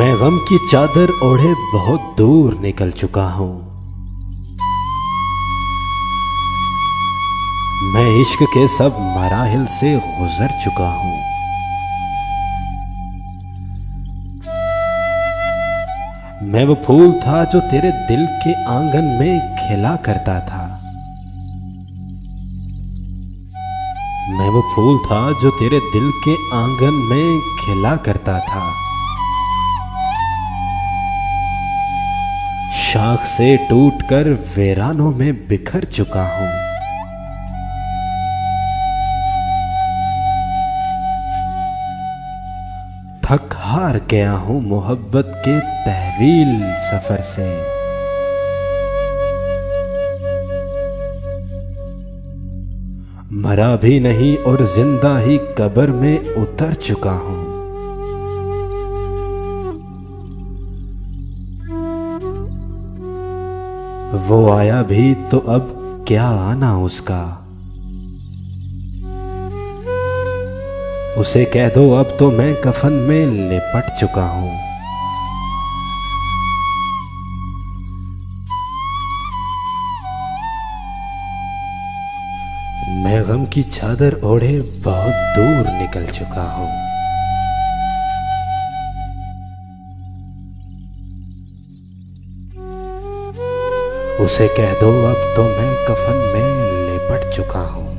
मैं गम की चादर ओढ़े बहुत दूर निकल चुका हूं। मैं इश्क के सब मराहिल से गुजर चुका हूं। मैं वो फूल था जो तेरे दिल के आंगन में खिला करता था। मैं वो फूल था जो तेरे दिल के आंगन में खिला करता था। शाख से टूटकर वीरानों में बिखर चुका हूं। थक हार गया हूं मोहब्बत के तहवील सफर से। मरा भी नहीं और जिंदा ही कब्र में उतर चुका हूं। वो आया भी तो अब क्या आना उसका। उसे कह दो अब तो मैं कफन में लिपट चुका हूं। मैं गम की चादर ओढ़े बहुत दूर निकल चुका हूं। उसे कह दो अब तो मैं कफन में लिपट चुका हूं।